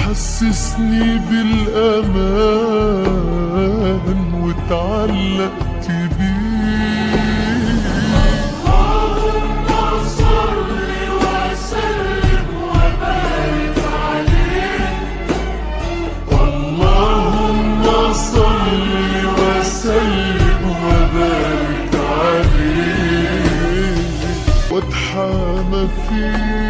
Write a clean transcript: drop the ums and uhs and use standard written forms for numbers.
حسسني بالأمان واتعلقت بيه. اللهم صل وسلم وبارك عليه. اللهم صل وسلم وبارك عليه، واتحامى فيه